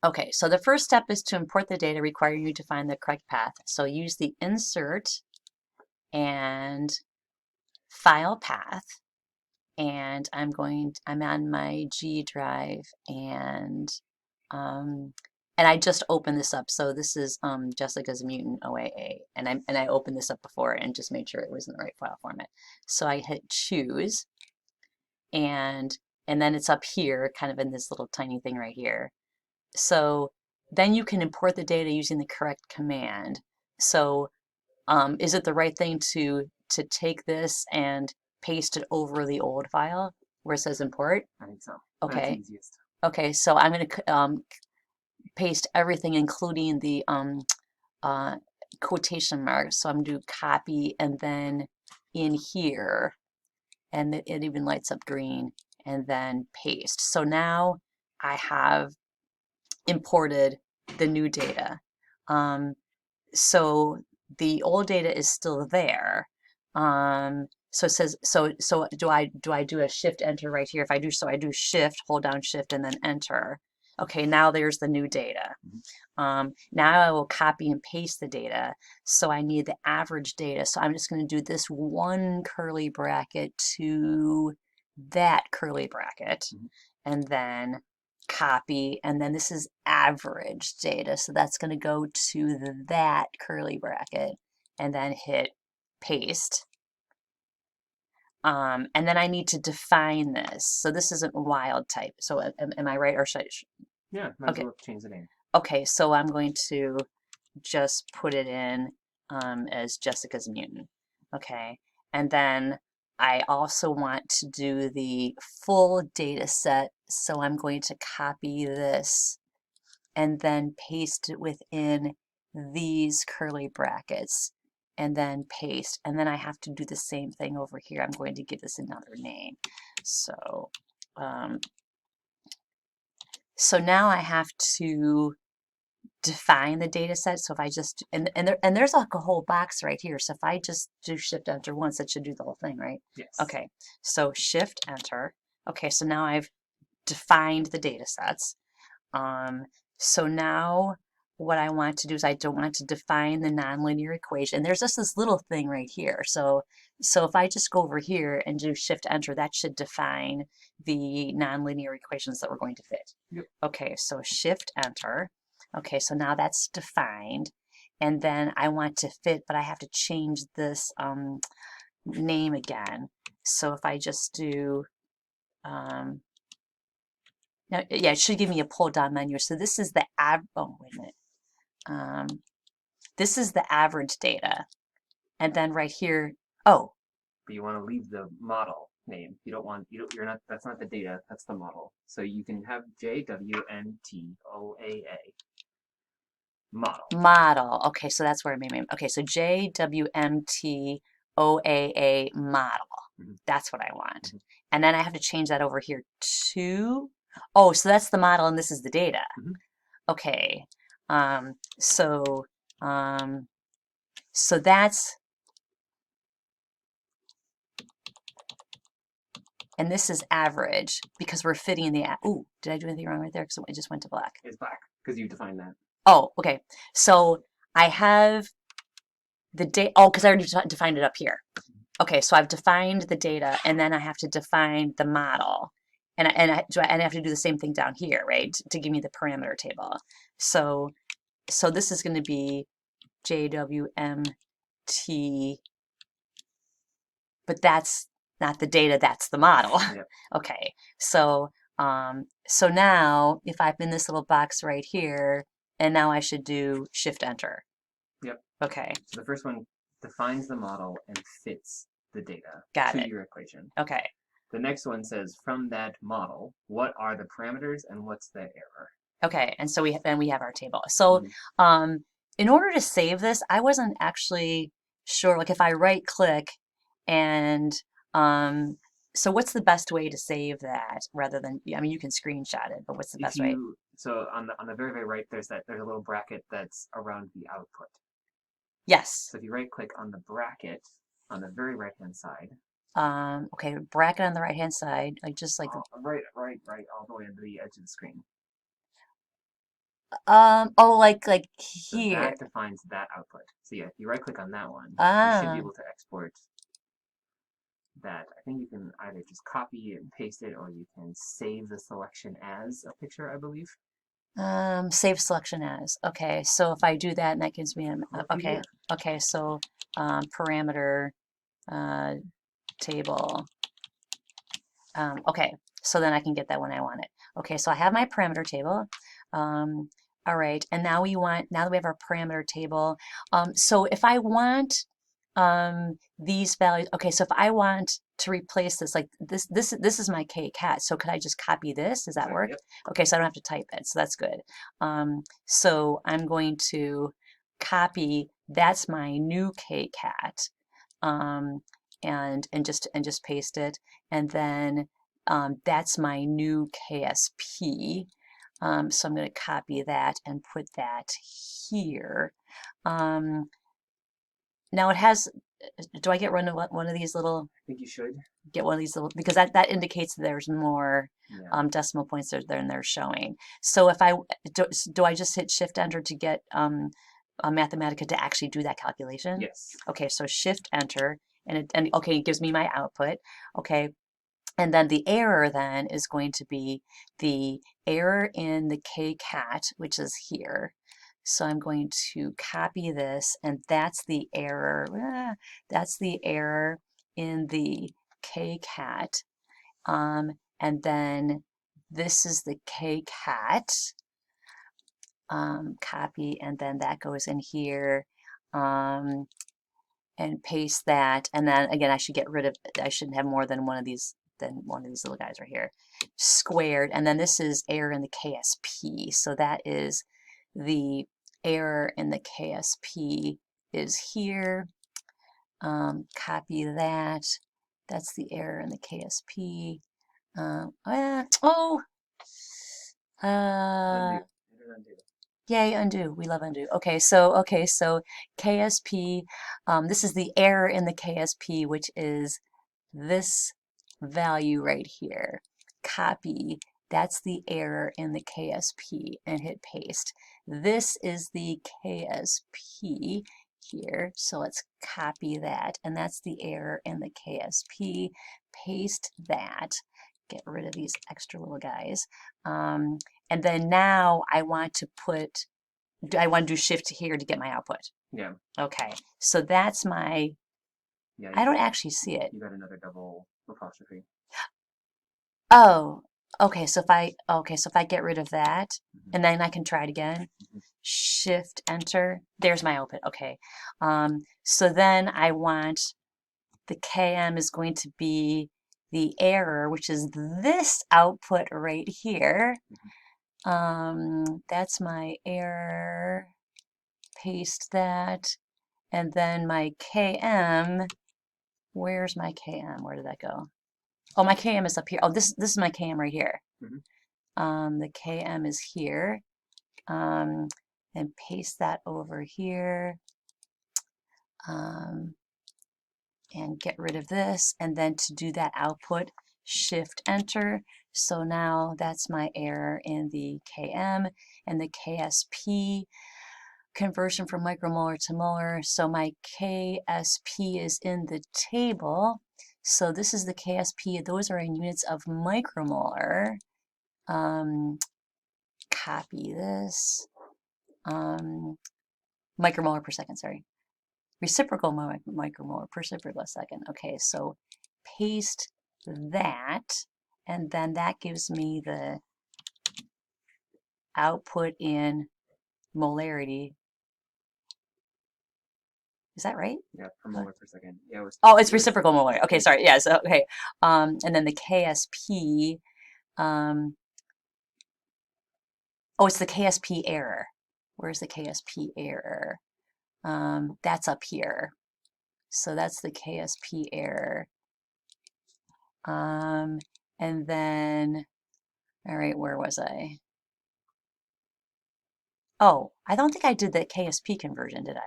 Okay, so the first step is to import the data requiring you to find the correct path. So use the insert and file path, and I'm on my G drive, um, and I just opened this up. So this is Jessica's Mutant OAA, and I opened this up before and just made sure it was in the right file format. So I hit choose, and then it's up here, kind of in this little tiny thing right here. So then you can import the data using the correct command. So is it the right thing to take this and paste it over the old file where it says import? I think so. That's Okay. easiest. Okay, so I'm going to paste everything, including the uh, quotation marks. So I'm going to do copy and then in here, and it even lights up green, and then paste. So now I have imported the new data. Um, so the old data is still there. So it says, so do I do a shift enter right here? If I do so, I do shift, hold down shift and then enter. Okay, now there's the new data. Mhm. Now I will copy and paste the data. So I need the average data. So I'm just going to do this one curly bracket to that curly bracket, Mhm. and then copy, and then this is average data. So that's going to go to that curly bracket, and then hit paste. And then I need to define this. So this isn't wild type. So am I right? Or should Yeah, might as okay. well change the name. Okay, so I'm going to just put it in as Jessica's Mutant. Okay, and then I also want to do the full data set, so I'm going to copy this and then paste it within these curly brackets and then paste. And then I have to do the same thing over here. I'm going to give this another name. So, um, so now I have to define the data set. So if I just, there's like a whole box right here. So if I just do shift enter once, that should do the whole thing, right? Yes. Okay, so shift enter. Okay, so now I've defined the data sets. Um, so now what I want to do is I don't want to define the nonlinear equation. There's just this little thing right here. So if I just go over here and do shift enter, that should define the nonlinear equations that we're going to fit. Yep. Okay, so shift enter. Okay, so now that's defined. And then I want to fit, but I have to change this name again. So if I just do um, now, yeah, it should give me a pull down menu. So this is the oh, wait a minute. Um, this is the average data. And then right here, oh, But you want to leave the model name. You don't want you're not that's not the data, that's the model. So you can have JWNTOAA model. model. Okay, so that's where I made my, okay, so JWMTOAA model. Mm-hmm. That's what I want. Mm-hmm. And then I have to change that over here to, oh, so that's the model and this is the data. Mm-hmm. Okay. Um, so, um, so that's, and this is average because we're fitting in the, ooh, did I do anything wrong right there? Because it just went to black. It's black because you defined that. Oh, okay. So I have the data, oh, because I already defined it up here. Okay, so I've defined the data and then I have to define the model. And I have to do the same thing down here, right? To give me the parameter table. So this is going to be JWMT, but that's not the data, that's the model. Yep. Okay, so so now if I'm in this little box right here, and now I should do shift enter. Yep. Okay, So the first one defines the model and fits the data got to it. your equation. Okay, The next one says from that model, what are the parameters and what's the error? okay, and so we have our table. So Mm-hmm. um, in order to save this, I wasn't actually sure. Like if I right click and um, so what's the best way to save that rather than, I mean, you can screenshot it, but what's the If best way? you so on the very very right there's a little bracket that's around the output. Yes. So if you right click on the bracket on the very right hand side, Okay, bracket on the right hand side, like just like, right all the way to the edge of the screen. Oh, like So here. that defines that output. So yeah, if you right click on that one, you should be Ah, able to export that. I think you can either just copy and paste it, or you can save the selection as a picture, I believe. save selection as. Okay, so if I do that, and that gives me an, Or okay, PDF. okay, so parameter uh, table. Okay, so then I can get that when I want it. Okay, so I have my parameter table. Um, all right, and now that we have our parameter table, so if I want these values, okay, so if I want to replace this, like this is my K cat, so could I just copy this? Does that Exactly. work? Yep. Okay, so I don't have to type it, so that's good. So I'm going to copy, that's my new K cat, um, and just paste it, and then that's my new KSP. So I'm going to copy that and put that here. Um, Now it has, do I get one of these little, I think you should. get one of these little, because that indicates that there's more Yeah. decimal points than they're showing. So if do I just hit Shift Enter to get Mathematica to actually do that calculation? Yes. Okay, so Shift Enter, and okay, it gives me my output. Okay, and then the error then is going to be the error in the kcat, which is here. So I'm going to copy this, and that's the error. That's the error in the kcat. And then this is the kcat. Copy, and then that goes in here. And paste that, and then again I should get rid of, I shouldn't have more than one of these little guys right here, squared, and then this is error in the KSP, so that is the error in the KSP is here. Copy that, that's the error in the KSP. Oh, Undo. uh, Hit it undo. yay, undo. We love undo. Okay, so KSP, this is the error in the KSP, which is this value right here. Copy, that's the error in the KSP, and hit paste. This is the KSP here, so let's copy that, and that's the error in the KSP. Paste that. Get rid of these extra little guys. And then now I want to do Shift here to get my output. Yeah. Okay, so that's my, Yeah. I don't actually see it. You got another double apostrophe. Oh, okay, so if I get rid of that, Mm-hmm. and then I can try it again, Mm-hmm. Shift Enter, there's my output. Okay, so then I want the KM is going to be the error, which is this output right here. That's my error. Paste that, and then my KM. Where's my KM? Where did that go? Oh, my KM is up here. Oh, this is my KM right here. Mm-hmm. The KM is here. And paste that over here. And get rid of this. And then to do that output, Shift Enter. So now that's my error in the KM and the KSP. Conversion from micromolar to molar. So my KSP is in the table. So this is the KSP. Those are in units of micromolar. Copy this. Micromolar per second, sorry. Reciprocal micromolar per second. Okay, so paste that, and then that gives me the output in molarity. Is that right? Yeah, per molar per second. Yeah, Oh, it's it was reciprocal molar. Okay, sorry. Yeah, so okay. And then the KSP, um, oh, it's the KSP error. Where's the KSP error? That's up here. So that's the KSP error. And then, all right, where was I? Oh, I don't think I did the KSP conversion, did I?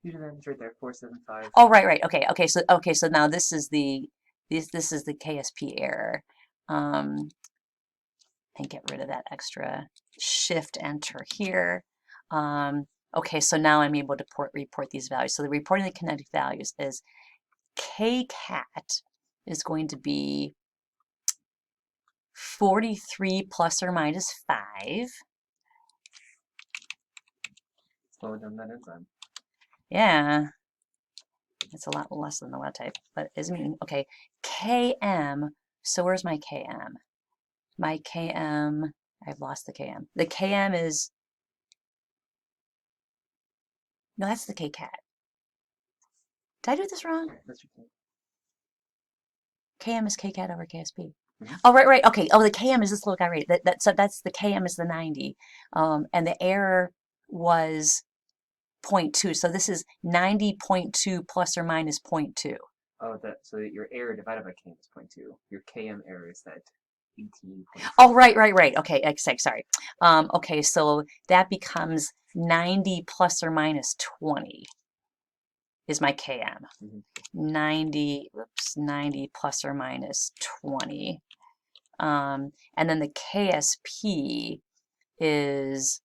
you did that. It's right there. 475. Oh, right. Okay, so now this is the KSP error. Um, and get rid of that extra shift enter here. Okay, so now I'm able to report these values. So the reporting the kinetic values is k cat is going to be 43 plus or minus 5. Slow down that enzyme. Yeah, it's a lot less than the wild type, but is mean. Okay, km. So where's my km? My km, I've lost the km. The km is, no, that's the kcat. Did I do this wrong? That's your Km is kcat over ksp. Mhm. Oh, right, right. Okay. Oh, the km is this little guy, right? So that's the km is the 90. And the error was 0.2. So this is 90.2 plus or minus 0.2. Oh, so your error divided by km is 0.2. Your km error is that 18.2. Oh, right, right, right. Okay, sorry. Okay, so that becomes 90 plus or minus 20 is my km. Mhm. 90 plus or minus 20. And then the KSP is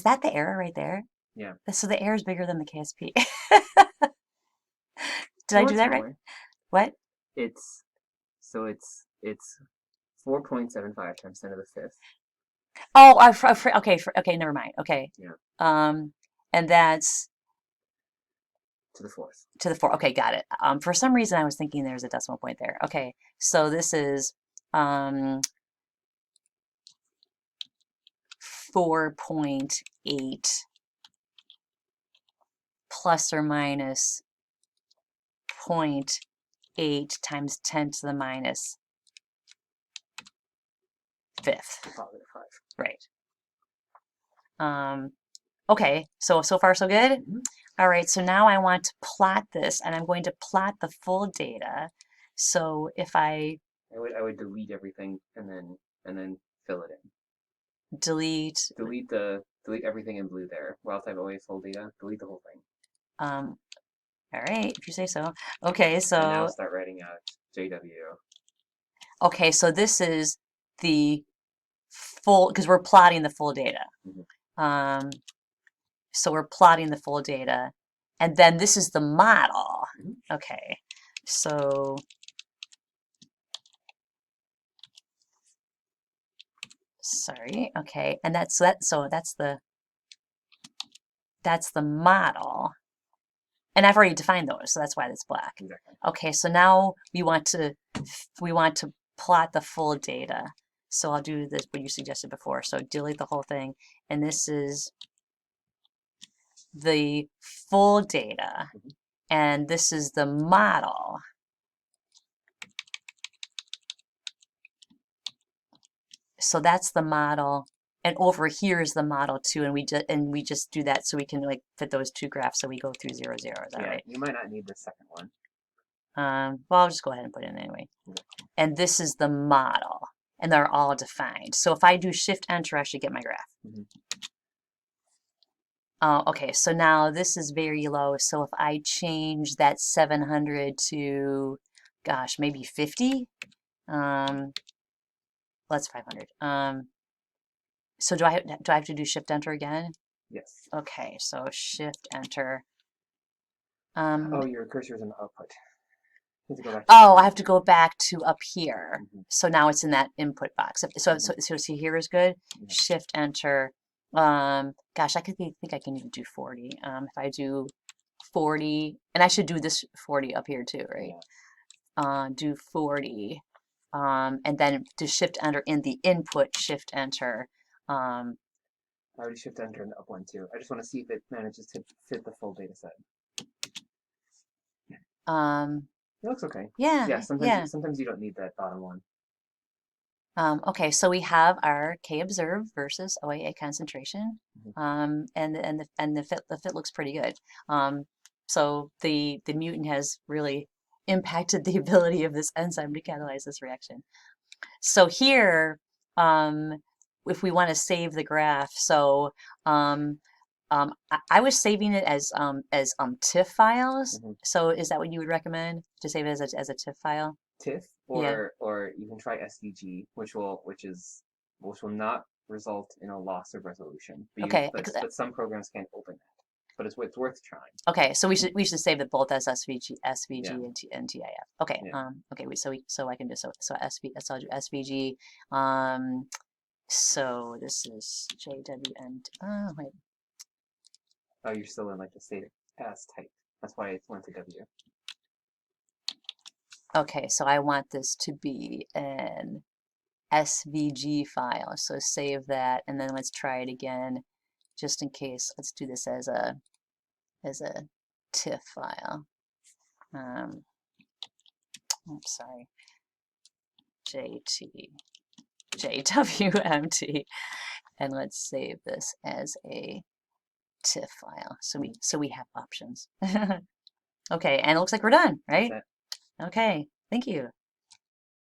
that the error right there? Yeah. So the error is bigger than the KSP. Did I No, do it's that right? smaller. What? It's 4.75 times 10 to the fifth. Oh, okay, okay, never mind. Okay. Yeah. And that's To the fourth. to the 4. Okay, got it. For some reason, I was thinking there's a decimal point there. Okay, so this is 4.8 plus or minus 0.8 times 10 to the minus fifth. Positive 5. Right. Okay, so far so good? Mm-hmm. All right, so now I want to plot this, and I'm going to plot the full data. So if I would delete everything and then fill it in. delete, Delete everything in blue there. Wild type OA full data. Delete the whole thing. all right, if you say so. Okay, And now so start writing out JW. okay, so this is the full, because we're plotting the full data. Mm-hmm. So we're plotting the full data, and then this is the model. Mm-hmm. Okay, so sorry. Okay, and that's the model, and I've already defined those, so that's why it's black. Exactly. Okay, so now we want to plot the full data. So I'll do this what you suggested before. So delete the whole thing, and this is the full data, Mm-hmm. and this is the model. So that's the model, and over here is the model too, and we just do that so we can like fit those two graphs so we go through 0, 0. Is that right? You might not need the second one. Well, I'll just go ahead and put it in anyway. Okay. And this is the model, and they're all defined. So if I do Shift Enter, I should get my graph. Mm-hmm. Okay, so now this is very low. So if I change that 700 to, gosh, maybe 50, let's 500. So do I have to do Shift Enter again? Yes. Okay, so Shift Enter. Oh, your cursor is in the output. You have to go back to Oh, I have to go back to up here. Mm-hmm. So now it's in that input box. So see here is good. Mm-hmm. Shift Enter. Gosh, I think I can even do 40. If I do 40, and I should do this 40 up here too, right? Yeah. Do 40, and then do Shift Enter in the input. Shift Enter. I already Shift Enter in the up one too. I just want to see if it manages to fit the full data set. It looks okay. Yeah. Yeah. Sometimes you don't need that bottom one. Okay, so we have our K observed versus OAA concentration, Mm-hmm. and the fit looks pretty good. So the mutant has really impacted the ability of this enzyme to catalyze this reaction. So here, if we want to save the graph, so I was saving it as TIFF files. Mm-hmm. So is that what you would recommend to save it as a TIFF file? TIFF Yeah. or you can try SVG, which will not result in a loss of resolution. Okay. But some programs can't open that. But it's worth trying. Okay. So we should save it both as SVG Yeah, and TIF. Okay. yeah. Okay. So I can do so so I'll do SVG. Um. So this is JWN. Oh wait. Oh, you're still in like the state as type. That's why it went to W. Okay. So I want this to be an SVG file. So save that, and then let's try it again, just in case. Let's do this as a TIFF file. I'm sorry, JWMT, and let's save this as a TIFF file. So we have options. Okay, and it looks like we're done, That's right? it. Okay, thank you.